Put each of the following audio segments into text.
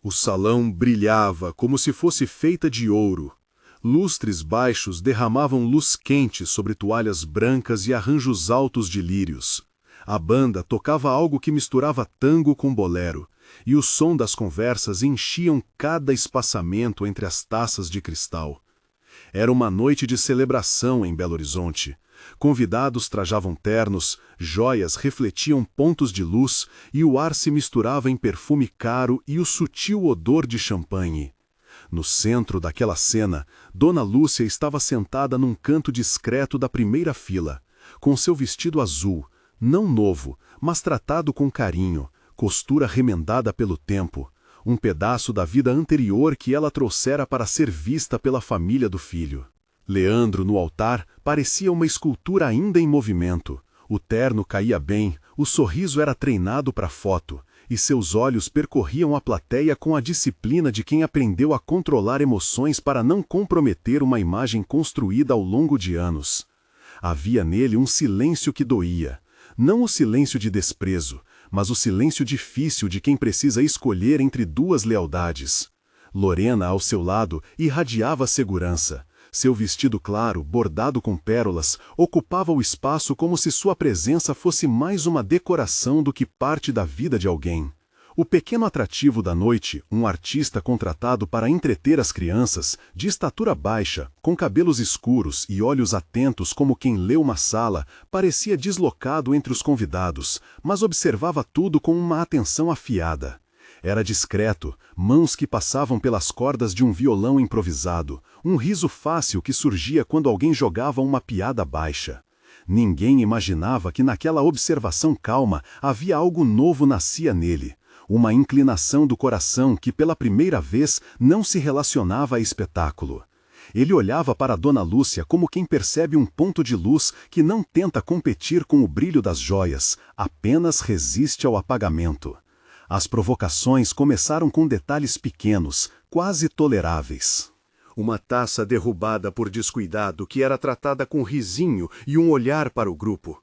O salão brilhava como se fosse feita de ouro. Lustres baixos derramavam luz quente sobre toalhas brancas e arranjos altos de lírios. A banda tocava algo que misturava tango com bolero, e o som das conversas enchiam cada espaçamento entre as taças de cristal. Era uma noite de celebração em Belo Horizonte. Convidados trajavam ternos, joias refletiam pontos de luz e o ar se misturava em perfume caro e o sutil odor de champanhe. No centro daquela cena, Dona Lúcia estava sentada num canto discreto da primeira fila, com seu vestido azul, não novo, mas tratado com carinho, costura remendada pelo tempo, um pedaço da vida anterior que ela trouxera para ser vista pela família do filho. Leandro, no altar, parecia uma escultura ainda em movimento. O terno caía bem, o sorriso era treinado para foto, e seus olhos percorriam a plateia com a disciplina de quem aprendeu a controlar emoções para não comprometer uma imagem construída ao longo de anos. Havia nele um silêncio que doía, não o silêncio de desprezo, mas o silêncio difícil de quem precisa escolher entre duas lealdades. Lorena, ao seu lado, irradiava segurança. Seu vestido claro, bordado com pérolas, ocupava o espaço como se sua presença fosse mais uma decoração do que parte da vida de alguém. O pequeno atrativo da noite, um artista contratado para entreter as crianças, de estatura baixa, com cabelos escuros e olhos atentos como quem lê uma sala, parecia deslocado entre os convidados, mas observava tudo com uma atenção afiada. Era discreto, mãos que passavam pelas cordas de um violão improvisado, um riso fácil que surgia quando alguém jogava uma piada baixa. Ninguém imaginava que naquela observação calma havia algo novo nascia nele, uma inclinação do coração que pela primeira vez não se relacionava a espetáculo. Ele olhava para Dona Lúcia como quem percebe um ponto de luz que não tenta competir com o brilho das joias, apenas resiste ao apagamento. As provocações começaram com detalhes pequenos, quase toleráveis. Uma taça derrubada por descuidado que era tratada com risinho e um olhar para o grupo.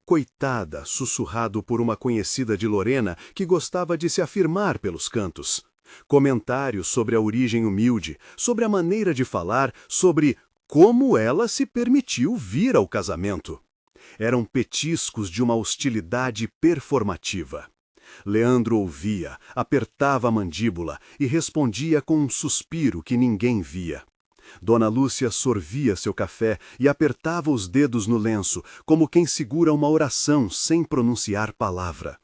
Coitada, sussurrado por uma conhecida de Lorena que gostava de se afirmar pelos cantos. Comentários sobre a origem humilde, sobre a maneira de falar, sobre como ela se permitiu vir ao casamento. Eram petiscos de uma hostilidade performativa. Leandro ouvia, apertava a mandíbula e respondia com um suspiro que ninguém via. Dona Lúcia sorvia seu café e apertava os dedos no lenço, como quem segura uma oração sem pronunciar palavra.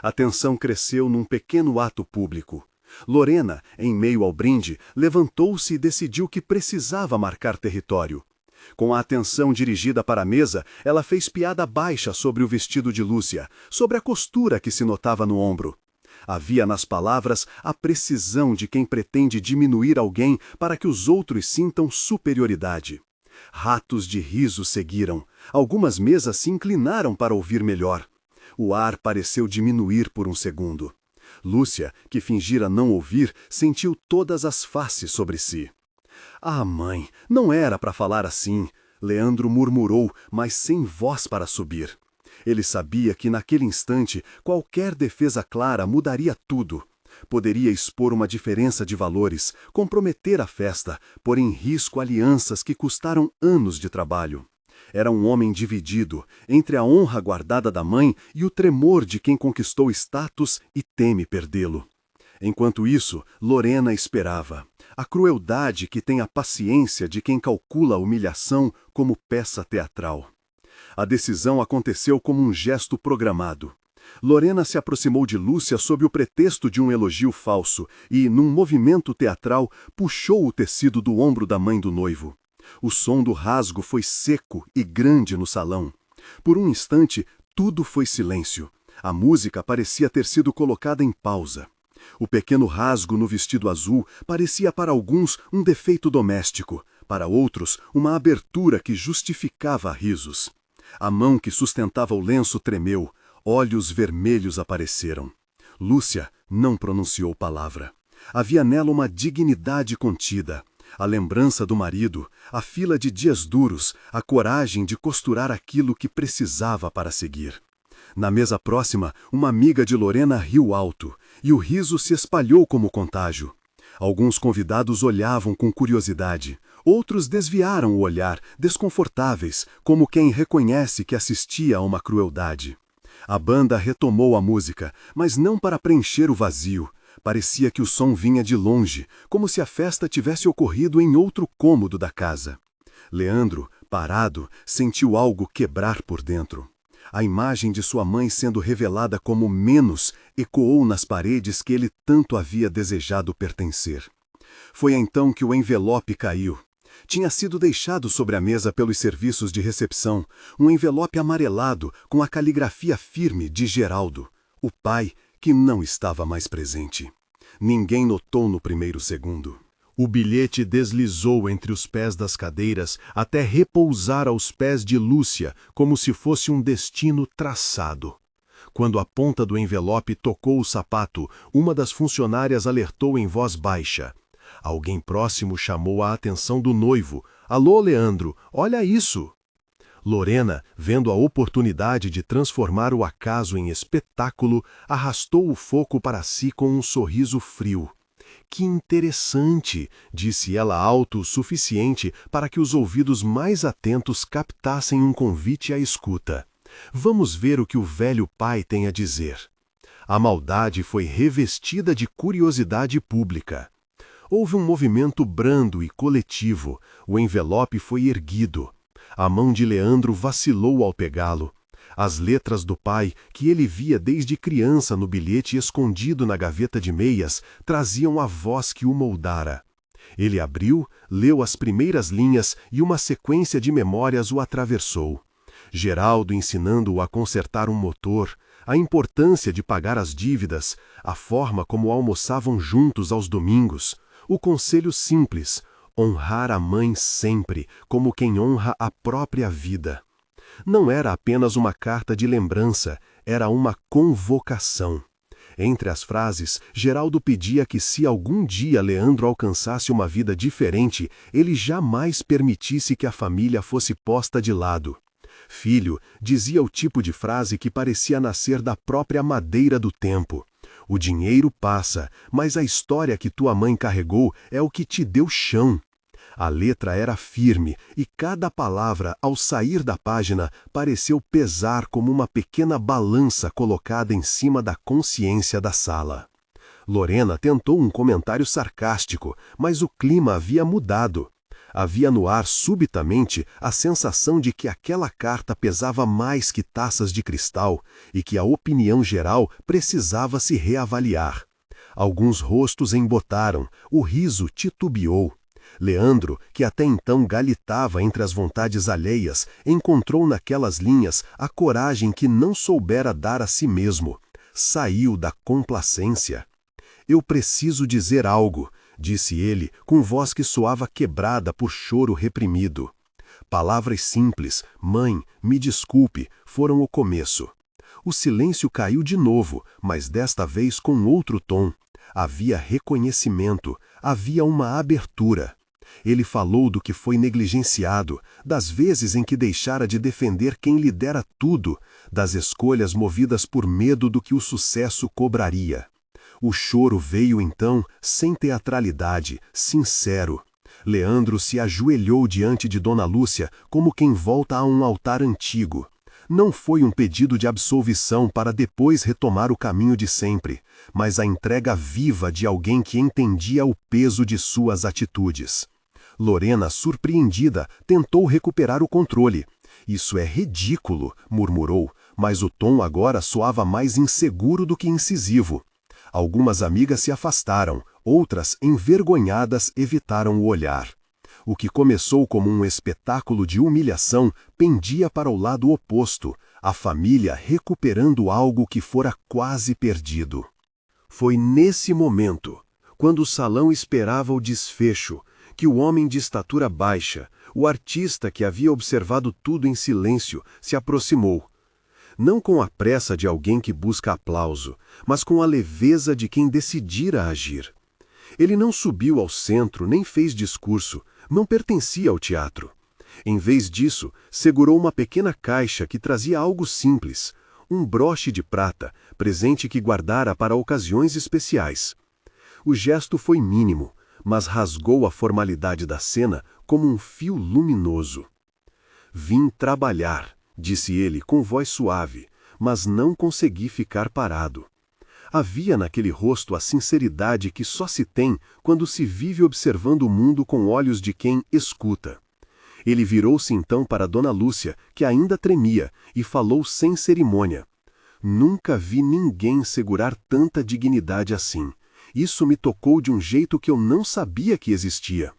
A tensão cresceu num pequeno ato público. Lorena, em meio ao brinde, levantou-se e decidiu que precisava marcar território. Com a atenção dirigida para a mesa, ela fez piada baixa sobre o vestido de Lúcia, sobre a costura que se notava no ombro. Havia nas palavras a precisão de quem pretende diminuir alguém para que os outros sintam superioridade. Ratos de riso seguiram. Algumas mesas se inclinaram para ouvir melhor. O ar pareceu diminuir por um segundo. Lúcia, que fingira não ouvir, sentiu todas as faces sobre si. Ah, mãe, não era para falar assim, Leandro murmurou, mas sem voz para subir. Ele sabia que naquele instante qualquer defesa clara mudaria tudo. Poderia expor uma diferença de valores, comprometer a festa, pôr em risco alianças que custaram anos de trabalho. Era um homem dividido, entre a honra guardada da mãe e o tremor de quem conquistou status e teme perdê-lo. Enquanto isso, Lorena esperava. A crueldade que tem a paciência de quem calcula a humilhação como peça teatral. A decisão aconteceu como um gesto programado. Lorena se aproximou de Lúcia sob o pretexto de um elogio falso e, num movimento teatral, puxou o tecido do ombro da mãe do noivo. O som do rasgo foi seco e grande no salão. Por um instante, tudo foi silêncio. A música parecia ter sido colocada em pausa. O pequeno rasgo no vestido azul parecia para alguns um defeito doméstico, para outros uma abertura que justificava risos. A mão que sustentava o lenço tremeu, olhos vermelhos apareceram. Lúcia não pronunciou palavra. Havia nela uma dignidade contida. A lembrança do marido, a fila de dias duros, a coragem de costurar aquilo que precisava para seguir. Na mesa próxima, uma amiga de Lorena riu alto. e o riso se espalhou como contágio. Alguns convidados olhavam com curiosidade, outros desviaram o olhar, desconfortáveis, como quem reconhece que assistia a uma crueldade. A banda retomou a música, mas não para preencher o vazio. Parecia que o som vinha de longe, como se a festa tivesse ocorrido em outro cômodo da casa. Leandro, parado, sentiu algo quebrar por dentro. A imagem de sua mãe sendo revelada como menos ecoou nas paredes que ele tanto havia desejado pertencer. Foi então que o envelope caiu. Tinha sido deixado sobre a mesa pelos serviços de recepção, um envelope amarelado com a caligrafia firme de Geraldo, o pai que não estava mais presente. Ninguém notou no primeiro segundo. O bilhete deslizou entre os pés das cadeiras até repousar aos pés de Lúcia, como se fosse um destino traçado. Quando a ponta do envelope tocou o sapato, uma das funcionárias alertou em voz baixa. Alguém próximo chamou a atenção do noivo. "Alô, Leandro, olha isso!" Lorena, vendo a oportunidade de transformar o acaso em espetáculo, arrastou o foco para si com um sorriso frio. "Que interessante", disse ela alto o suficiente para que os ouvidos mais atentos captassem um convite à escuta. "Vamos ver o que o velho pai tem a dizer." A maldade foi revestida de curiosidade pública. Houve um movimento brando e coletivo. O envelope foi erguido. A mão de Leandro vacilou ao pegá-lo. As letras do pai, que ele via desde criança no bilhete escondido na gaveta de meias, traziam a voz que o moldara. Ele abriu, leu as primeiras linhas e uma sequência de memórias o atravessou. Geraldo ensinando-o a consertar um motor, a importância de pagar as dívidas, a forma como almoçavam juntos aos domingos, o conselho simples: honrar a mãe sempre, como quem honra a própria vida. Não era apenas uma carta de lembrança, era uma convocação. Entre as frases, Geraldo pedia que se algum dia Leandro alcançasse uma vida diferente, ele jamais permitisse que a família fosse posta de lado. "Filho", dizia o tipo de frase que parecia nascer da própria madeira do tempo. "O dinheiro passa, mas a história que tua mãe carregou é o que te deu chão." A letra era firme e cada palavra, ao sair da página, pareceu pesar como uma pequena balança colocada em cima da consciência da sala. Lorena tentou um comentário sarcástico, mas o clima havia mudado. Havia no ar subitamente a sensação de que aquela carta pesava mais que taças de cristal e que a opinião geral precisava se reavaliar. Alguns rostos embotaram, o riso titubeou. Leandro, que até então galitava entre as vontades alheias, encontrou naquelas linhas a coragem que não soubera dar a si mesmo. Saiu da complacência. "Eu preciso dizer algo", disse ele, com voz que soava quebrada por choro reprimido. Palavras simples, "Mãe, me desculpe", foram o começo. O silêncio caiu de novo, mas desta vez com outro tom. Havia reconhecimento, havia uma abertura. Ele falou do que foi negligenciado, das vezes em que deixara de defender quem lhe dera tudo, das escolhas movidas por medo do que o sucesso cobraria. O choro veio então, sem teatralidade, sincero. Leandro se ajoelhou diante de Dona Lúcia como quem volta a um altar antigo. Não foi um pedido de absolvição para depois retomar o caminho de sempre, mas a entrega viva de alguém que entendia o peso de suas atitudes. Lorena, surpreendida, tentou recuperar o controle. "Isso é ridículo", murmurou, mas o tom agora soava mais inseguro do que incisivo. Algumas amigas se afastaram, outras, envergonhadas, evitaram o olhar. O que começou como um espetáculo de humilhação pendia para o lado oposto, a família recuperando algo que fora quase perdido. Foi nesse momento, quando o salão esperava o desfecho, que o homem de estatura baixa, o artista que havia observado tudo em silêncio, se aproximou. Não com a pressa de alguém que busca aplauso, mas com a leveza de quem decidira agir. Ele não subiu ao centro nem fez discurso, não pertencia ao teatro. Em vez disso, segurou uma pequena caixa que trazia algo simples, um broche de prata, presente que guardara para ocasiões especiais. O gesto foi mínimo, mas rasgou a formalidade da cena como um fio luminoso. Vim trabalhar, disse ele com voz suave, mas não consegui ficar parado. Havia naquele rosto a sinceridade que só se tem quando se vive observando o mundo com olhos de quem escuta. Ele virou-se então para Dona Lúcia, que ainda tremia, e falou sem cerimônia. Nunca vi ninguém segurar tanta dignidade assim. Isso me tocou de um jeito que eu não sabia que existia.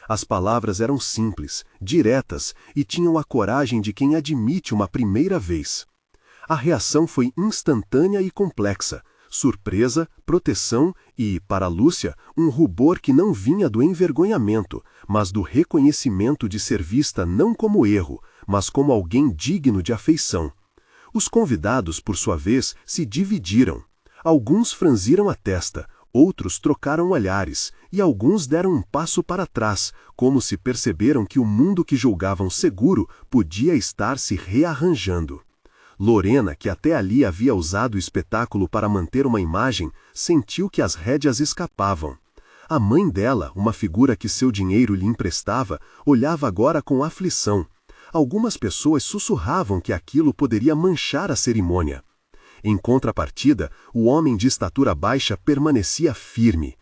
As palavras eram simples, diretas e tinham a coragem de quem admite uma primeira vez. A reação foi instantânea e complexa. Surpresa, proteção e, para Lúcia, um rubor que não vinha do envergonhamento, mas do reconhecimento de ser vista não como erro, mas como alguém digno de afeição. Os convidados, por sua vez, se dividiram. Alguns franziram a testa, outros trocaram olhares, e alguns deram um passo para trás, como se perceberam que o mundo que julgavam seguro podia estar se rearranjando. Lorena, que até ali havia usado o espetáculo para manter uma imagem, sentiu que as rédeas escapavam. A mãe dela, uma figura que seu dinheiro lhe emprestava, olhava agora com aflição. Algumas pessoas sussurravam que aquilo poderia manchar a cerimônia. Em contrapartida, o homem de estatura baixa permanecia firme.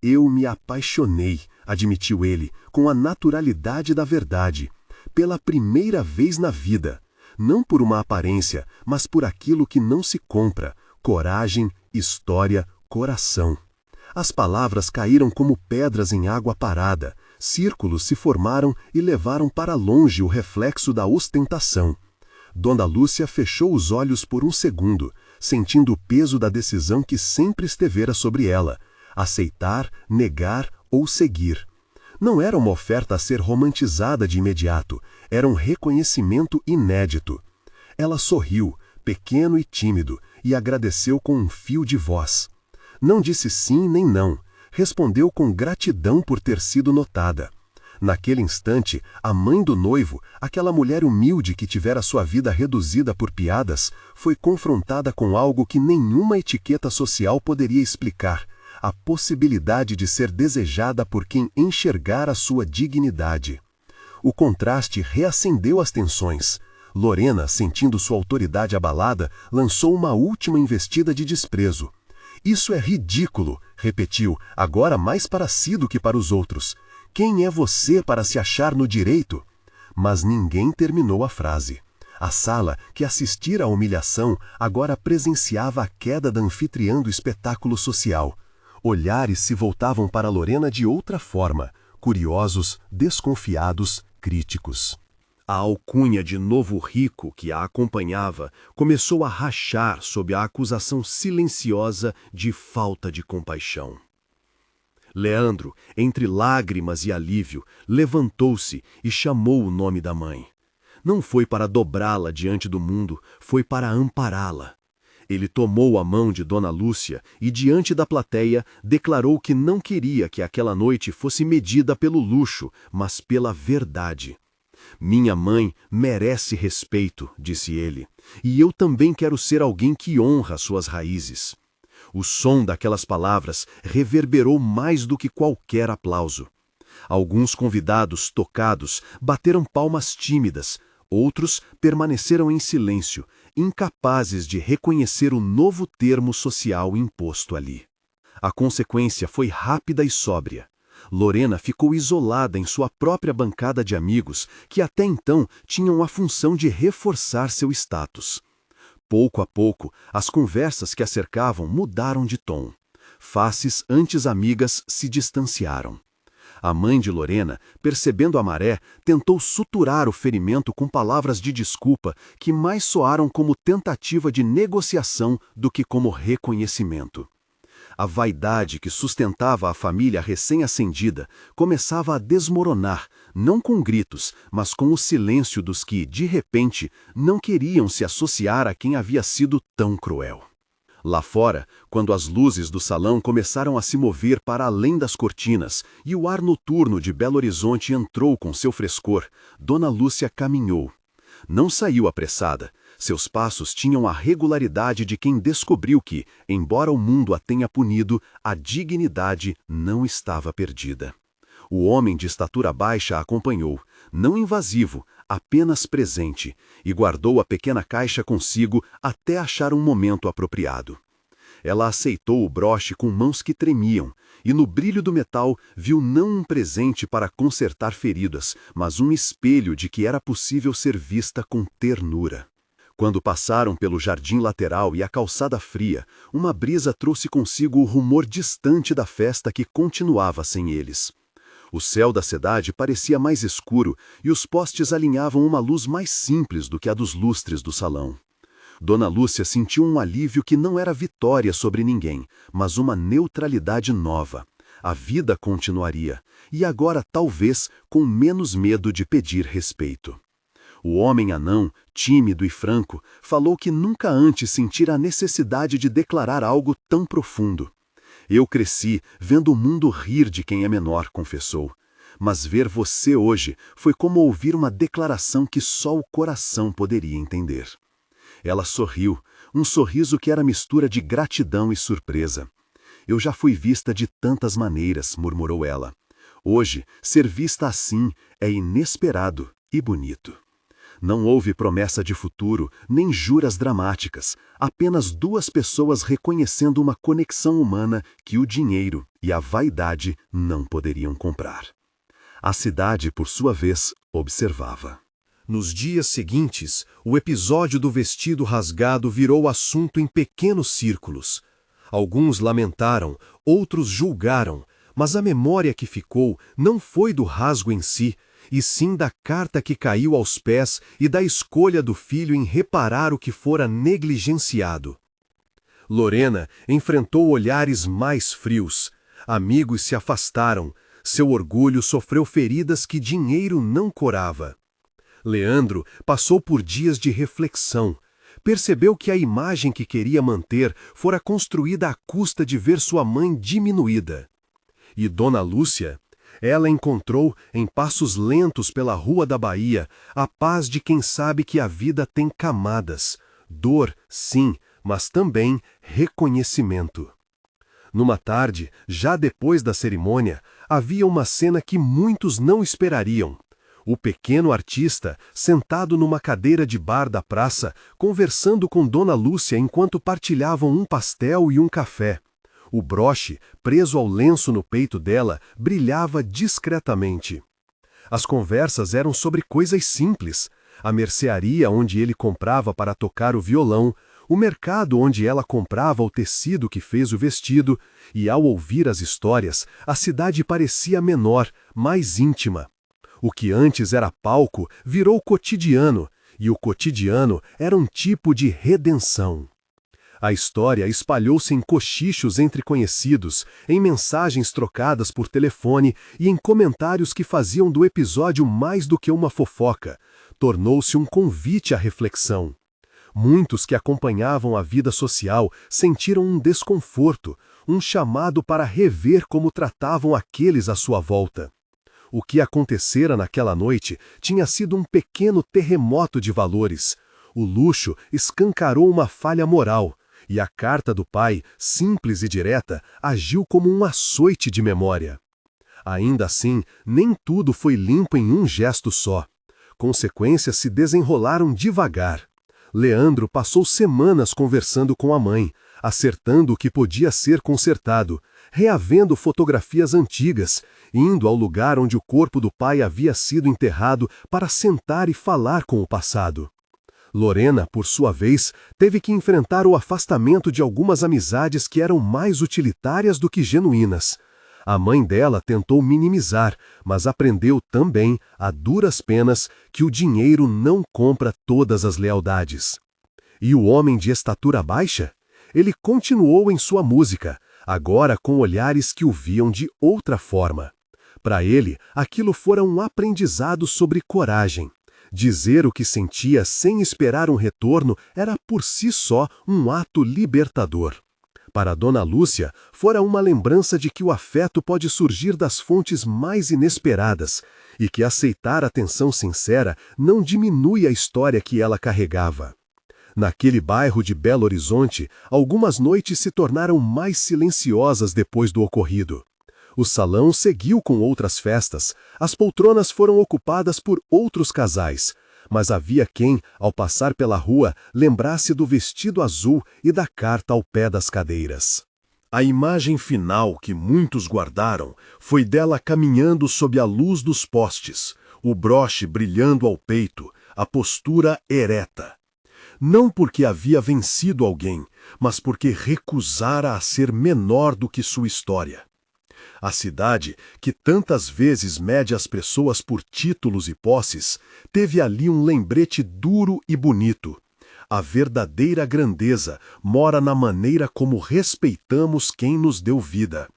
Eu me apaixonei, admitiu ele, com a naturalidade da verdade. Pela primeira vez na vida. Não por uma aparência, mas por aquilo que não se compra: coragem, história, coração. As palavras caíram como pedras em água parada, círculos se formaram e levaram para longe o reflexo da ostentação. Dona Lúcia fechou os olhos por um segundo, sentindo o peso da decisão que sempre estevera sobre ela: aceitar, negar ou seguir. Não era uma oferta a ser romantizada de imediato, era um reconhecimento inédito. Ela sorriu, pequeno e tímido, e agradeceu com um fio de voz. Não disse sim nem não, respondeu com gratidão por ter sido notada. Naquele instante, a mãe do noivo, aquela mulher humilde que tivera sua vida reduzida por piadas, foi confrontada com algo que nenhuma etiqueta social poderia explicar: a possibilidade de ser desejada por quem enxergara sua dignidade. O contraste reacendeu as tensões. Lorena, sentindo sua autoridade abalada, lançou uma última investida de desprezo. Isso é ridículo, repetiu, agora mais para si do que para os outros. Quem é você para se achar no direito? Mas ninguém terminou a frase. A sala, que assistira à humilhação, agora presenciava a queda da anfitriã do espetáculo social. Olhares se voltavam para Lorena de outra forma, curiosos, desconfiados, críticos. A alcunha de novo rico que a acompanhava começou a rachar sob a acusação silenciosa de falta de compaixão. Leandro, entre lágrimas e alívio, levantou-se e chamou o nome da mãe. Não foi para dobrá-la diante do mundo, foi para ampará-la. Ele tomou a mão de Dona Lúcia e, diante da plateia, declarou que não queria que aquela noite fosse medida pelo luxo, mas pela verdade. Minha mãe merece respeito, disse ele, e eu também quero ser alguém que honra suas raízes. O som daquelas palavras reverberou mais do que qualquer aplauso. Alguns convidados, tocados, bateram palmas tímidas, outros permaneceram em silêncio, incapazes de reconhecer o novo termo social imposto ali. A consequência foi rápida e sóbria. Lorena ficou isolada em sua própria bancada de amigos, que até então tinham a função de reforçar seu status. Pouco a pouco, as conversas que a cercavam mudaram de tom. Faces antes amigas se distanciaram. A mãe de Lorena, percebendo a maré, tentou suturar o ferimento com palavras de desculpa que mais soaram como tentativa de negociação do que como reconhecimento. A vaidade que sustentava a família recém-acendida começava a desmoronar, não com gritos, mas com o silêncio dos que, de repente, não queriam se associar a quem havia sido tão cruel. Lá fora, quando as luzes do salão começaram a se mover para além das cortinas e o ar noturno de Belo Horizonte entrou com seu frescor, Dona Lúcia caminhou. Não saiu apressada, Seus passos tinham a regularidade de quem descobriu que, embora o mundo a tenha punido, a dignidade não estava perdida. O homem de estatura baixa a acompanhou, não invasivo, apenas presente, e guardou a pequena caixa consigo até achar um momento apropriado. Ela aceitou o broche com mãos que tremiam, e no brilho do metal viu não um presente para consertar feridas, mas um espelho de que era possível ser vista com ternura. Quando passaram pelo jardim lateral e a calçada fria, uma brisa trouxe consigo o rumor distante da festa que continuava sem eles. O céu da cidade parecia mais escuro e os postes alinhavam uma luz mais simples do que a dos lustres do salão. Dona Lúcia sentiu um alívio que não era vitória sobre ninguém, mas uma neutralidade nova. A vida continuaria, e agora talvez com menos medo de pedir respeito. O homem anão, tímido e franco, falou que nunca antes sentira a necessidade de declarar algo tão profundo. Eu cresci vendo o mundo rir de quem é menor, confessou. Mas ver você hoje foi como ouvir uma declaração que só o coração poderia entender. Ela sorriu, um sorriso que era mistura de gratidão e surpresa. Eu já fui vista de tantas maneiras, murmurou ela. Hoje, ser vista assim é inesperado e bonito. Não houve promessa de futuro, nem juras dramáticas, apenas duas pessoas reconhecendo uma conexão humana que o dinheiro e a vaidade não poderiam comprar. A cidade, por sua vez, observava. Nos dias seguintes, o episódio do vestido rasgado virou assunto em pequenos círculos. Alguns lamentaram, outros julgaram, mas a memória que ficou não foi do rasgo em si, e sim da carta que caiu aos pés e da escolha do filho em reparar o que fora negligenciado. Lorena enfrentou olhares mais frios. Amigos se afastaram. Seu orgulho sofreu feridas que dinheiro não curava. Leandro passou por dias de reflexão. Percebeu que a imagem que queria manter fora construída à custa de ver sua mãe diminuída. E Dona Lúcia? Ela encontrou, em passos lentos pela rua da Bahia, a paz de quem sabe que a vida tem camadas. Dor, sim, mas também reconhecimento. Numa tarde, já depois da cerimônia, havia uma cena que muitos não esperariam. O pequeno artista, sentado numa cadeira de bar da praça, conversando com Dona Lúcia enquanto partilhavam um pastel e um café. O broche, preso ao lenço no peito dela, brilhava discretamente. As conversas eram sobre coisas simples. A mercearia onde ele comprava para tocar o violão, o mercado onde ela comprava o tecido que fez o vestido, e ao ouvir as histórias, a cidade parecia menor, mais íntima. O que antes era palco virou cotidiano, e o cotidiano era um tipo de redenção. A história espalhou-se em cochichos entre conhecidos, em mensagens trocadas por telefone e em comentários que faziam do episódio mais do que uma fofoca. Tornou-se um convite à reflexão. Muitos que acompanhavam a vida social sentiram um desconforto, um chamado para rever como tratavam aqueles à sua volta. O que acontecera naquela noite tinha sido um pequeno terremoto de valores. O luxo escancarou uma falha moral, e a carta do pai, simples e direta, agiu como um açoite de memória. Ainda assim, nem tudo foi limpo em um gesto só. Consequências se desenrolaram devagar. Leandro passou semanas conversando com a mãe, acertando o que podia ser consertado, reavendo fotografias antigas, indo ao lugar onde o corpo do pai havia sido enterrado para sentar e falar com o passado. Lorena, por sua vez, teve que enfrentar o afastamento de algumas amizades que eram mais utilitárias do que genuínas. A mãe dela tentou minimizar, mas aprendeu também, a duras penas, que o dinheiro não compra todas as lealdades. E o homem de estatura baixa? Ele continuou em sua música, agora com olhares que o viam de outra forma. Para ele, aquilo fora um aprendizado sobre coragem. Dizer o que sentia sem esperar um retorno era por si só um ato libertador. Para Dona Lúcia, fora uma lembrança de que o afeto pode surgir das fontes mais inesperadas e que aceitar atenção sincera não diminui a história que ela carregava. Naquele bairro de Belo Horizonte, algumas noites se tornaram mais silenciosas depois do ocorrido. O salão seguiu com outras festas, as poltronas foram ocupadas por outros casais, mas havia quem, ao passar pela rua, lembrasse do vestido azul e da carta ao pé das cadeiras. A imagem final que muitos guardaram foi dela caminhando sob a luz dos postes, o broche brilhando ao peito, a postura ereta. Não porque havia vencido alguém, mas porque recusara a ser menor do que sua história. A cidade, que tantas vezes mede as pessoas por títulos e posses, teve ali um lembrete duro e bonito. A verdadeira grandeza mora na maneira como respeitamos quem nos deu vida.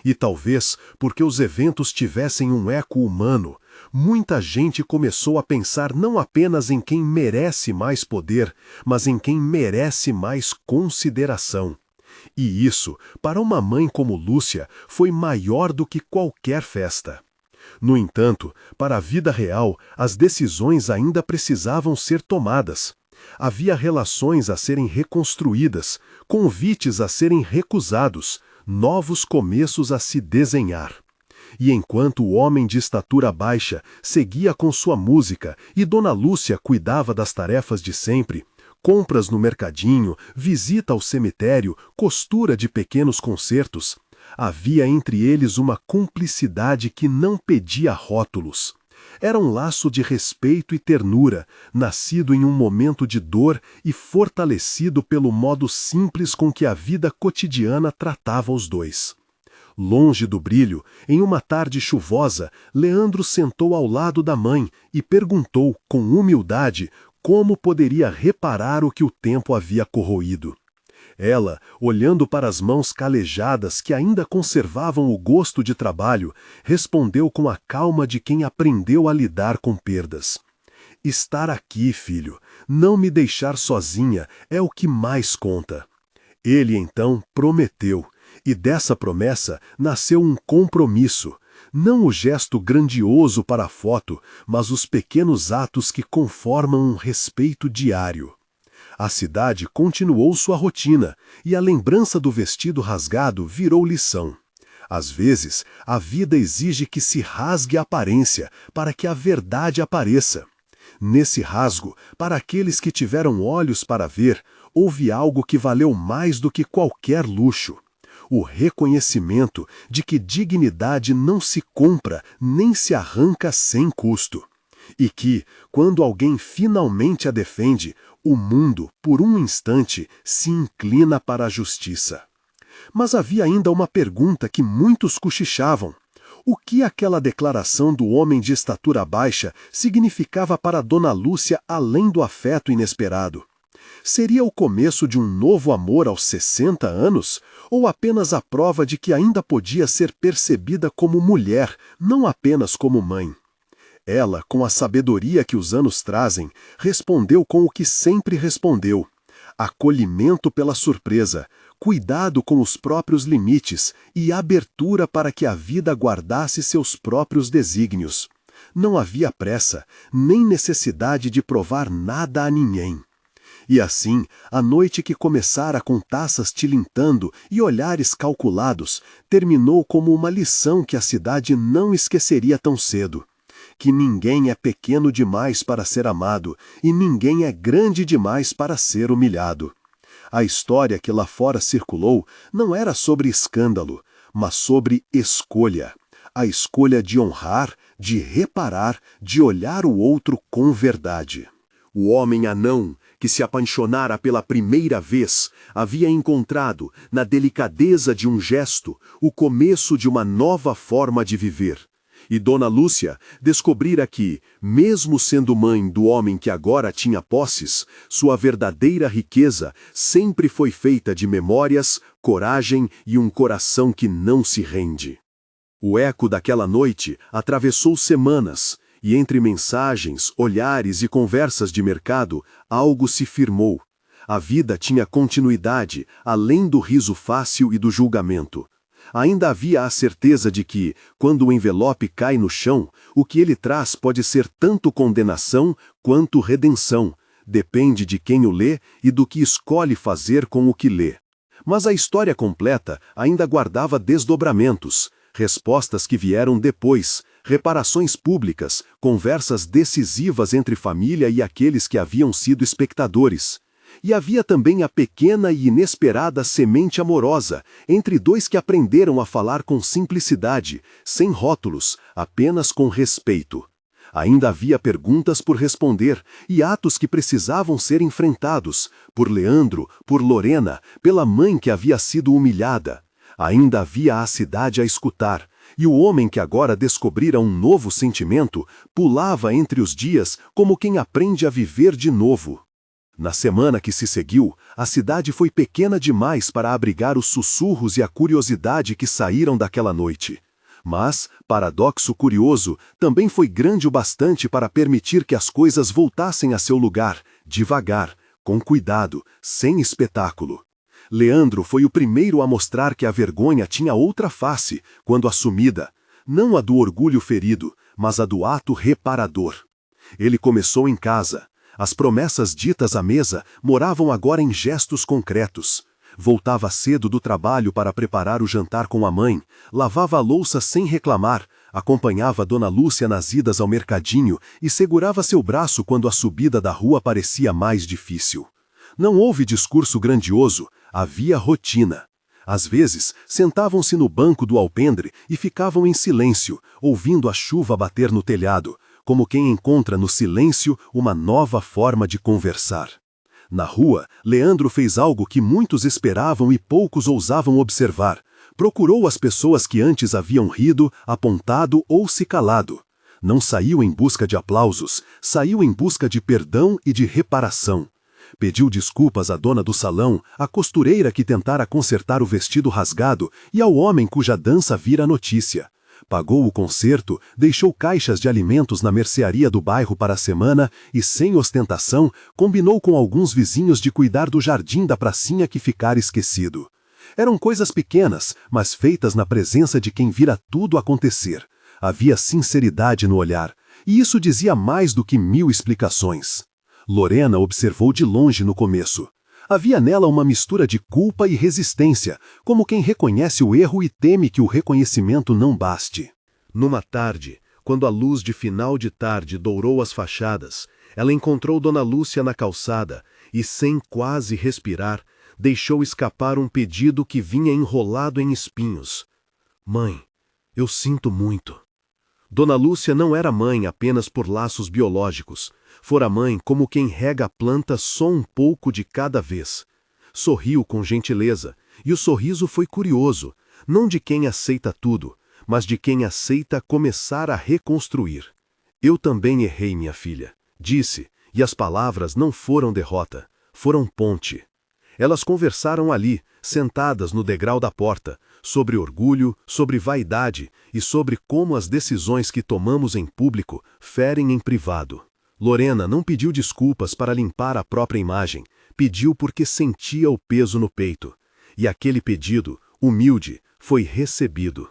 E talvez porque os eventos tivessem um eco humano, muita gente começou a pensar não apenas em quem merece mais poder, mas em quem merece mais consideração. E isso, para uma mãe como Lúcia, foi maior do que qualquer festa. No entanto, para a vida real, as decisões ainda precisavam ser tomadas. Havia relações a serem reconstruídas, convites a serem recusados, novos começos a se desenhar. E enquanto o homem de estatura baixa seguia com sua música e Dona Lúcia cuidava das tarefas de sempre, compras no mercadinho, visita ao cemitério, costura de pequenos concertos, havia entre eles uma cumplicidade que não pedia rótulos. Era um laço de respeito e ternura, nascido em um momento de dor e fortalecido pelo modo simples com que a vida cotidiana tratava os dois. Longe do brilho, em uma tarde chuvosa, Leandro sentou ao lado da mãe e perguntou, com humildade, como poderia reparar o que o tempo havia corroído. Ela, olhando para as mãos calejadas que ainda conservavam o gosto de trabalho, respondeu com a calma de quem aprendeu a lidar com perdas. Estar aqui, filho, não me deixar sozinha é o que mais conta. Ele, então, prometeu, e dessa promessa nasceu um compromisso. Não o gesto grandioso para a foto, mas os pequenos atos que conformam um respeito diário. A cidade continuou sua rotina, e a lembrança do vestido rasgado virou lição. Às vezes, a vida exige que se rasgue a aparência, para que a verdade apareça. Nesse rasgo, para aqueles que tiveram olhos para ver, houve algo que valeu mais do que qualquer luxo. O reconhecimento de que dignidade não se compra nem se arranca sem custo. E que, quando alguém finalmente a defende, o mundo, por um instante, se inclina para a justiça. Mas havia ainda uma pergunta que muitos cochichavam. O que aquela declaração do homem de estatura baixa significava para Dona Lúcia além do afeto inesperado? Seria o começo de um novo amor aos 60 anos? Ou apenas a prova de que ainda podia ser percebida como mulher, não apenas como mãe? Ela, com a sabedoria que os anos trazem, respondeu com o que sempre respondeu: acolhimento pela surpresa, cuidado com os próprios limites e abertura para que a vida guardasse seus próprios desígnios. Não havia pressa, nem necessidade de provar nada a ninguém. E assim, a noite que começara com taças tilintando e olhares calculados, terminou como uma lição que a cidade não esqueceria tão cedo. Que ninguém é pequeno demais para ser amado, e ninguém é grande demais para ser humilhado. A história que lá fora circulou não era sobre escândalo, mas sobre escolha. A escolha de honrar, de reparar, de olhar o outro com verdade. O homem anão, que se apaixonara pela primeira vez, havia encontrado, na delicadeza de um gesto, o começo de uma nova forma de viver. E Dona Lúcia descobrira que, mesmo sendo mãe do homem que agora tinha posses, sua verdadeira riqueza sempre foi feita de memórias, coragem e um coração que não se rende. O eco daquela noite atravessou semanas, e entre mensagens, olhares e conversas de mercado, algo se firmou. A vida tinha continuidade, além do riso fácil e do julgamento. Ainda havia a certeza de que, quando o envelope cai no chão, o que ele traz pode ser tanto condenação quanto redenção, Depende de quem o lê e do que escolhe fazer com o que lê. Mas a história completa ainda guardava desdobramentos, respostas que vieram depois, reparações públicas, conversas decisivas entre família e aqueles que haviam sido espectadores. E havia também a pequena e inesperada semente amorosa, entre dois que aprenderam a falar com simplicidade, sem rótulos, apenas com respeito. Ainda havia perguntas por responder e atos que precisavam ser enfrentados, por Leandro, por Lorena, pela mãe que havia sido humilhada. Ainda havia a cidade a escutar, e o homem que agora descobrira um novo sentimento pulava entre os dias como quem aprende a viver de novo. Na semana que se seguiu, a cidade foi pequena demais para abrigar os sussurros e a curiosidade que saíram daquela noite. Mas, paradoxo curioso, também foi grande o bastante para permitir que as coisas voltassem a seu lugar, devagar, com cuidado, sem espetáculo. Leandro foi o primeiro a mostrar que a vergonha tinha outra face, quando assumida, não a do orgulho ferido, mas a do ato reparador. Ele começou em casa. As promessas ditas à mesa moravam agora em gestos concretos. Voltava cedo do trabalho para preparar o jantar com a mãe, lavava a louça sem reclamar, acompanhava Dona Lúcia nas idas ao mercadinho e segurava seu braço quando a subida da rua parecia mais difícil. Não houve discurso grandioso, havia rotina. Às vezes, sentavam-se no banco do alpendre e ficavam em silêncio, ouvindo a chuva bater no telhado, como quem encontra no silêncio uma nova forma de conversar. Na rua, Leandro fez algo que muitos esperavam e poucos ousavam observar. Procurou as pessoas que antes haviam rido, apontado ou se calado. Não saiu em busca de aplausos, saiu em busca de perdão e de reparação. Pediu desculpas à dona do salão, à costureira que tentara consertar o vestido rasgado e ao homem cuja dança vira notícia. Pagou o concerto, deixou caixas de alimentos na mercearia do bairro para a semana e, sem ostentação, combinou com alguns vizinhos de cuidar do jardim da pracinha que ficara esquecido. Eram coisas pequenas, mas feitas na presença de quem vira tudo acontecer. Havia sinceridade no olhar, e isso dizia mais do que 1000 explicações. Lorena observou de longe no começo. Havia nela uma mistura de culpa e resistência, como quem reconhece o erro e teme que o reconhecimento não baste. Numa tarde, quando a luz de final de tarde dourou as fachadas, ela encontrou Dona Lúcia na calçada e, sem quase respirar, deixou escapar um pedido que vinha enrolado em espinhos. Mãe, eu sinto muito. Dona Lúcia não era mãe apenas por laços biológicos. Fora mãe como quem rega a planta só um pouco de cada vez. Sorriu com gentileza, e o sorriso foi curioso, não de quem aceita tudo, mas de quem aceita começar a reconstruir. Eu também errei, minha filha, disse, e as palavras não foram derrota, foram ponte. Elas conversaram ali, sentadas no degrau da porta, sobre orgulho, sobre vaidade e sobre como as decisões que tomamos em público ferem em privado. Lorena não pediu desculpas para limpar a própria imagem, pediu porque sentia o peso no peito. E aquele pedido, humilde, foi recebido.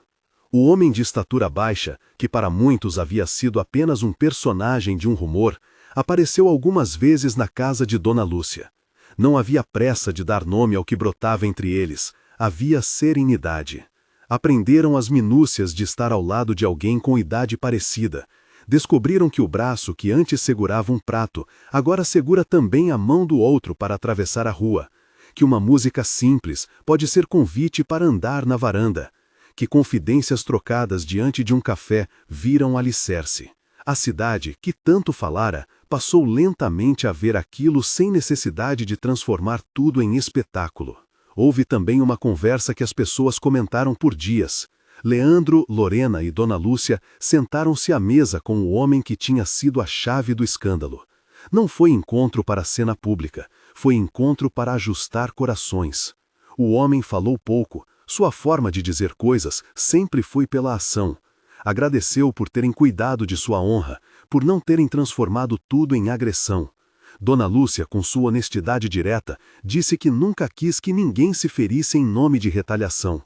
O homem de estatura baixa, que para muitos havia sido apenas um personagem de um rumor, apareceu algumas vezes na casa de Dona Lúcia. Não havia pressa de dar nome ao que brotava entre eles, havia serenidade. Aprenderam as minúcias de estar ao lado de alguém com idade parecida. Descobriram que o braço que antes segurava um prato, agora segura também a mão do outro para atravessar a rua. Que uma música simples pode ser convite para andar na varanda. Que confidências trocadas diante de um café viram alicerce. A cidade, que tanto falara, passou lentamente a ver aquilo sem necessidade de transformar tudo em espetáculo. Houve também uma conversa que as pessoas comentaram por dias. Leandro, Lorena e Dona Lúcia sentaram-se à mesa com o homem que tinha sido a chave do escândalo. Não foi encontro para a cena pública, foi encontro para ajustar corações. O homem falou pouco, sua forma de dizer coisas sempre foi pela ação. Agradeceu por terem cuidado de sua honra, por não terem transformado tudo em agressão. Dona Lúcia, com sua honestidade direta, disse que nunca quis que ninguém se ferisse em nome de retaliação.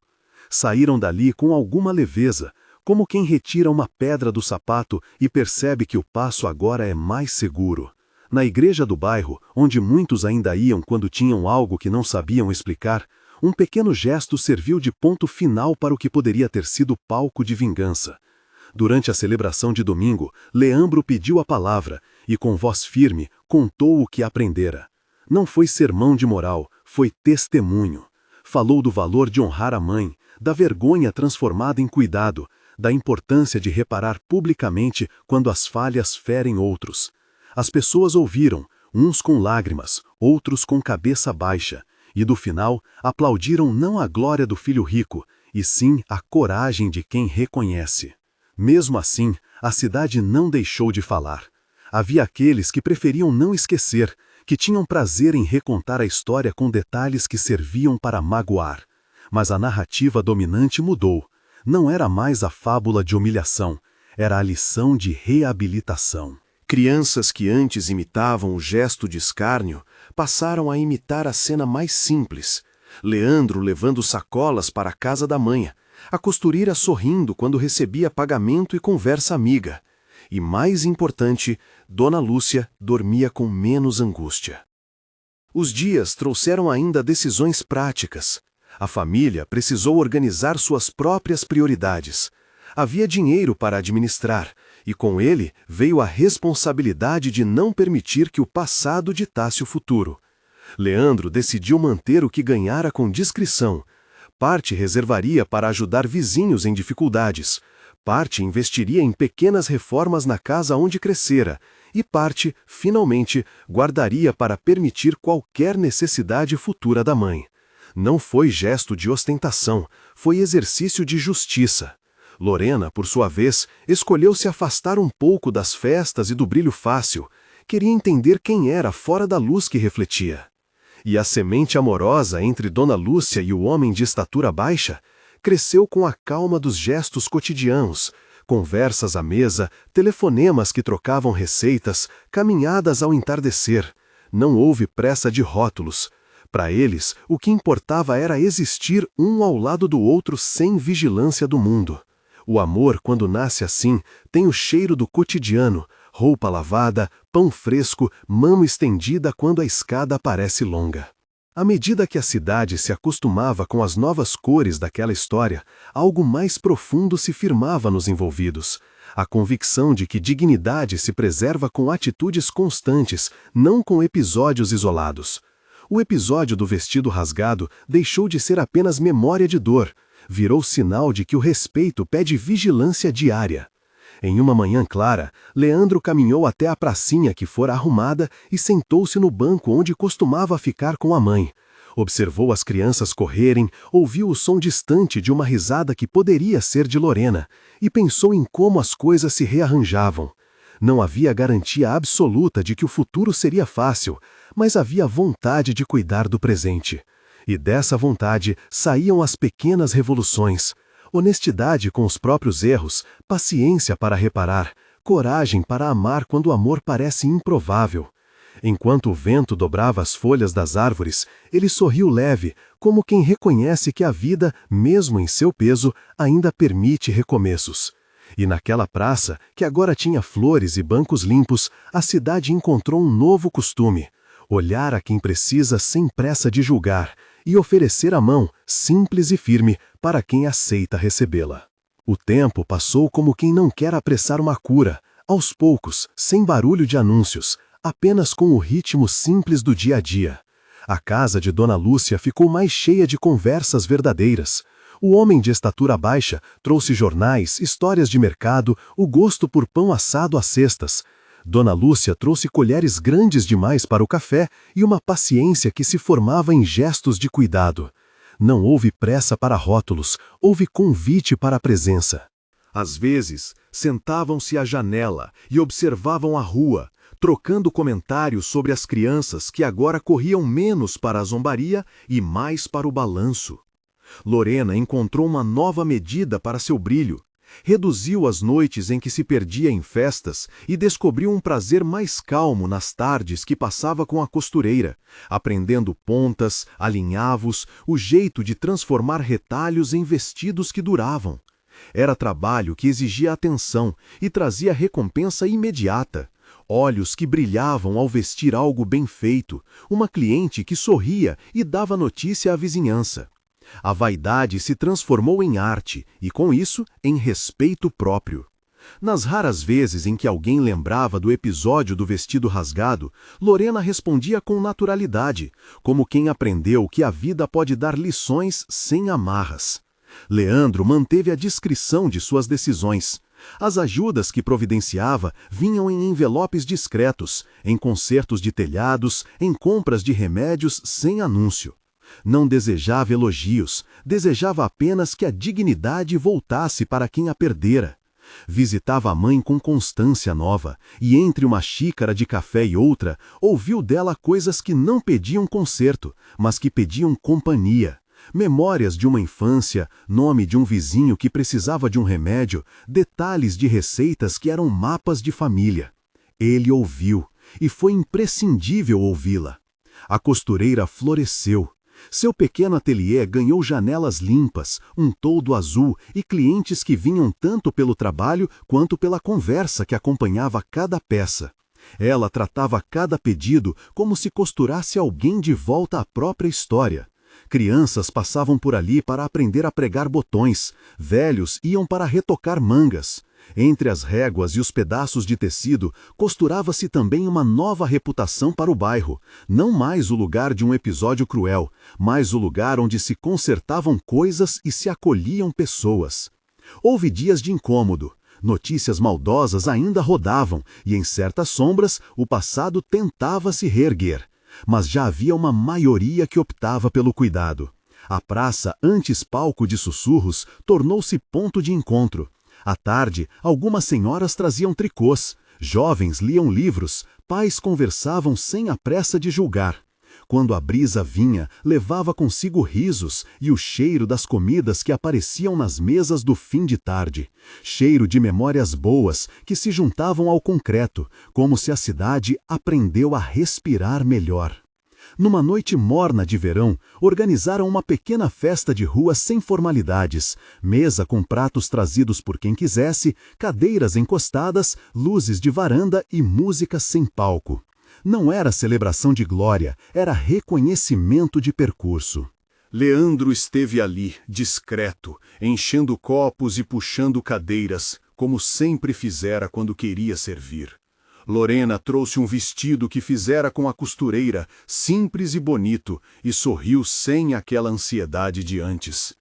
Saíram dali com alguma leveza, como quem retira uma pedra do sapato e percebe que o passo agora é mais seguro. Na igreja do bairro, onde muitos ainda iam quando tinham algo que não sabiam explicar, um pequeno gesto serviu de ponto final para o que poderia ter sido palco de vingança. Durante a celebração de domingo, Leandro pediu a palavra e, com voz firme, contou o que aprendera. Não foi sermão de moral, foi testemunho. Falou do valor de honrar a mãe, da vergonha transformada em cuidado, da importância de reparar publicamente quando as falhas ferem outros. As pessoas ouviram, uns com lágrimas, outros com cabeça baixa, e do final aplaudiram não a glória do filho rico, e sim a coragem de quem reconhece. Mesmo assim, a cidade não deixou de falar. Havia aqueles que preferiam não esquecer, que tinham prazer em recontar a história com detalhes que serviam para magoar. Mas a narrativa dominante mudou. Não era mais a fábula de humilhação, era a lição de reabilitação. Crianças que antes imitavam o gesto de escárnio passaram a imitar a cena mais simples. Leandro levando sacolas para a casa da mãe, a costureira sorrindo quando recebia pagamento e conversa amiga. E mais importante, Dona Lúcia dormia com menos angústia. Os dias trouxeram ainda decisões práticas. A família precisou organizar suas próprias prioridades. Havia dinheiro para administrar, e com ele veio a responsabilidade de não permitir que o passado ditasse o futuro. Leandro decidiu manter o que ganhara com discrição. Parte reservaria para ajudar vizinhos em dificuldades, parte investiria em pequenas reformas na casa onde crescera, e parte, finalmente, guardaria para permitir qualquer necessidade futura da mãe. Não foi gesto de ostentação, foi exercício de justiça. Lorena, por sua vez, escolheu se afastar um pouco das festas e do brilho fácil. Queria entender quem era fora da luz que refletia. E a semente amorosa entre Dona Lúcia e o homem de estatura baixa cresceu com a calma dos gestos cotidianos, conversas à mesa, telefonemas que trocavam receitas, caminhadas ao entardecer. Não houve pressa de rótulos. Para eles, o que importava era existir um ao lado do outro sem vigilância do mundo. O amor, quando nasce assim, tem o cheiro do cotidiano, roupa lavada, pão fresco, mão estendida quando a escada parece longa. À medida que a cidade se acostumava com as novas cores daquela história, algo mais profundo se firmava nos envolvidos. A convicção de que dignidade se preserva com atitudes constantes, não com episódios isolados. O episódio do vestido rasgado deixou de ser apenas memória de dor, virou sinal de que o respeito pede vigilância diária. Em uma manhã clara, Leandro caminhou até a pracinha que fora arrumada e sentou-se no banco onde costumava ficar com a mãe. Observou as crianças correrem, ouviu o som distante de uma risada que poderia ser de Lorena, e pensou em como as coisas se rearranjavam. Não havia garantia absoluta de que o futuro seria fácil, mas havia vontade de cuidar do presente. E dessa vontade saíam as pequenas revoluções. Honestidade com os próprios erros, paciência para reparar, coragem para amar quando o amor parece improvável. Enquanto o vento dobrava as folhas das árvores, ele sorriu leve, como quem reconhece que a vida, mesmo em seu peso, ainda permite recomeços. E naquela praça, que agora tinha flores e bancos limpos, a cidade encontrou um novo costume: olhar a quem precisa sem pressa de julgar, e oferecer a mão, simples e firme, para quem aceita recebê-la. O tempo passou como quem não quer apressar uma cura, aos poucos, sem barulho de anúncios, apenas com o ritmo simples do dia a dia. A casa de Dona Lúcia ficou mais cheia de conversas verdadeiras. O homem de estatura baixa trouxe jornais, histórias de mercado, o gosto por pão assado às cestas. Dona Lúcia trouxe colheres grandes demais para o café e uma paciência que se formava em gestos de cuidado. Não houve pressa para rótulos, houve convite para a presença. Às vezes, sentavam-se à janela e observavam a rua, trocando comentários sobre as crianças que agora corriam menos para a zombaria e mais para o balanço. Lorena encontrou uma nova medida para seu brilho. Reduziu as noites em que se perdia em festas e descobriu um prazer mais calmo nas tardes que passava com a costureira, aprendendo pontas, alinhavos, o jeito de transformar retalhos em vestidos que duravam. Era trabalho que exigia atenção e trazia recompensa imediata. olhos que brilhavam ao vestir algo bem feito, uma cliente que sorria e dava notícia à vizinhança. A vaidade se transformou em arte e, com isso, em respeito próprio. Nas raras vezes em que alguém lembrava do episódio do vestido rasgado, Lorena respondia com naturalidade, como quem aprendeu que a vida pode dar lições sem amarras. Leandro manteve a discrição de suas decisões. As ajudas que providenciava vinham em envelopes discretos, em consertos de telhados, em compras de remédios sem anúncio. Não desejava elogios, desejava apenas que a dignidade voltasse para quem a perdera. Visitava a mãe com constância nova, e entre uma xícara de café e outra, ouviu dela coisas que não pediam conserto, mas que pediam companhia. Memórias de uma infância, nome de um vizinho que precisava de um remédio, detalhes de receitas que eram mapas de família. Ele ouviu, e foi imprescindível ouvi-la. A costureira floresceu. Seu pequeno ateliê ganhou janelas limpas, um toldo azul e clientes que vinham tanto pelo trabalho quanto pela conversa que acompanhava cada peça. Ela tratava cada pedido como se costurasse alguém de volta à própria história. Crianças passavam por ali para aprender a pregar botões, velhos iam para retocar mangas. Entre as réguas e os pedaços de tecido, costurava-se também uma nova reputação para o bairro, não mais o lugar de um episódio cruel, mas o lugar onde se consertavam coisas e se acolhiam pessoas. Houve dias de incômodo. Notícias maldosas ainda rodavam, e em certas sombras o passado tentava se reerguer. Mas já havia uma maioria que optava pelo cuidado. A praça, antes palco de sussurros, tornou-se ponto de encontro. À tarde, algumas senhoras traziam tricôs, jovens liam livros, pais conversavam sem a pressa de julgar. Quando a brisa vinha, levava consigo risos e o cheiro das comidas que apareciam nas mesas do fim de tarde. Cheiro de memórias boas que se juntavam ao concreto, como se a cidade aprendeu a respirar melhor. Numa noite morna de verão, organizaram uma pequena festa de rua sem formalidades, mesa com pratos trazidos por quem quisesse, cadeiras encostadas, luzes de varanda e música sem palco. Não era celebração de glória, era reconhecimento de percurso. Leandro esteve ali, discreto, enchendo copos e puxando cadeiras, como sempre fizera quando queria servir. Lorena trouxe um vestido que fizera com a costureira, simples e bonito, e sorriu sem aquela ansiedade de antes.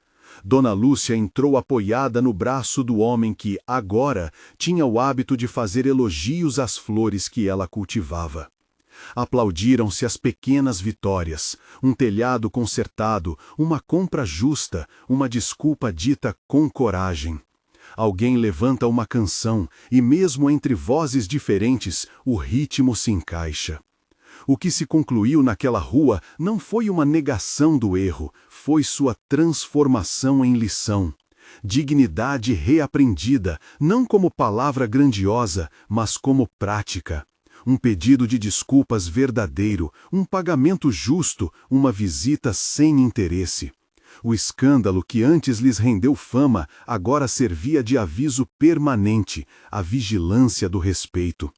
Dona Lúcia entrou apoiada no braço do homem que, agora, tinha o hábito de fazer elogios às flores que ela cultivava. Aplaudiram-se as pequenas vitórias, um telhado consertado, uma compra justa, uma desculpa dita com coragem. Alguém levanta uma canção e mesmo entre vozes diferentes, o ritmo se encaixa. O que se concluiu naquela rua não foi uma negação do erro, foi sua transformação em lição. Dignidade reaprendida, não como palavra grandiosa, mas como prática. Um pedido de desculpas verdadeiro, um pagamento justo, uma visita sem interesse. O escândalo que antes lhes rendeu fama agora servia de aviso permanente, a vigilância do respeito.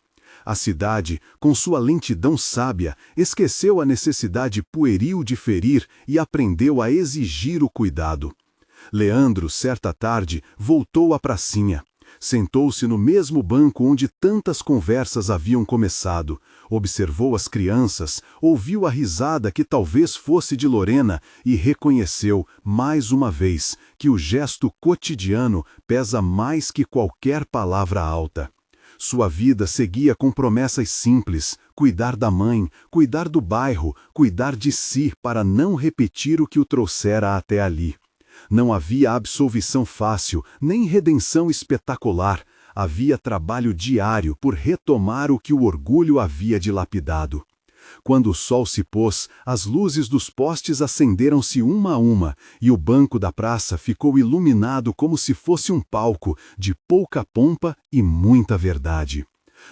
A cidade, com sua lentidão sábia, esqueceu a necessidade pueril de ferir e aprendeu a exigir o cuidado. Leandro, certa tarde, voltou à pracinha. Sentou-se no mesmo banco onde tantas conversas haviam começado, observou as crianças, ouviu a risada que talvez fosse de Lorena e reconheceu, mais uma vez, que o gesto cotidiano pesa mais que qualquer palavra alta. Sua vida seguia com promessas simples, cuidar da mãe, cuidar do bairro, cuidar de si para não repetir o que o trouxera até ali. Não havia absolvição fácil, nem redenção espetacular. Havia trabalho diário por retomar o que o orgulho havia dilapidado. Quando o sol se pôs, as luzes dos postes acenderam-se uma a uma, e o banco da praça ficou iluminado como se fosse um palco, de pouca pompa e muita verdade.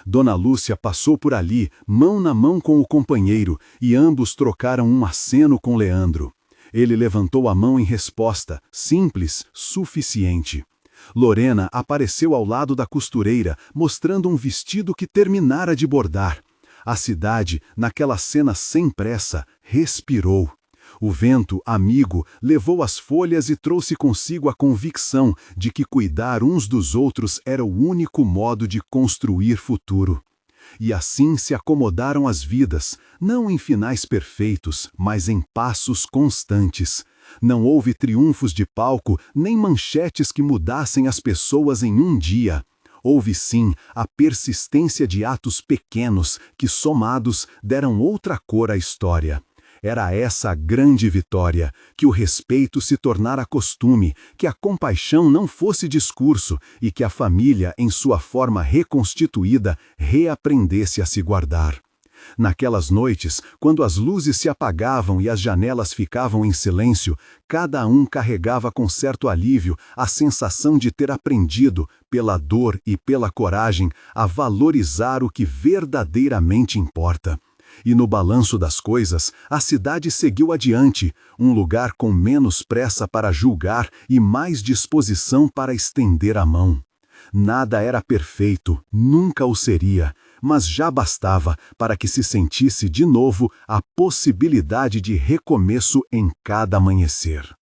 Dona Lúcia passou por ali, mão na mão com o companheiro, e ambos trocaram um aceno com Leandro. Ele levantou a mão em resposta, simples, suficiente. Lorena apareceu ao lado da costureira, mostrando um vestido que terminara de bordar. A cidade, naquela cena sem pressa, respirou. O vento, amigo, levou as folhas e trouxe consigo a convicção de que cuidar uns dos outros era o único modo de construir futuro. E assim se acomodaram as vidas, não em finais perfeitos, mas em passos constantes. Não houve triunfos de palco, nem manchetes que mudassem as pessoas em um dia. Houve sim a persistência de atos pequenos que, somados, deram outra cor à história. Era essa a grande vitória, que o respeito se tornara costume, que a compaixão não fosse discurso e que a família, em sua forma reconstituída, reaprendesse a se guardar. Naquelas noites, quando as luzes se apagavam e as janelas ficavam em silêncio, cada um carregava com certo alívio a sensação de ter aprendido, pela dor e pela coragem, a valorizar o que verdadeiramente importa. E no balanço das coisas, a cidade seguiu adiante, um lugar com menos pressa para julgar e mais disposição para estender a mão. Nada era perfeito, nunca o seria, mas já bastava para que se sentisse de novo a possibilidade de recomeço em cada amanhecer.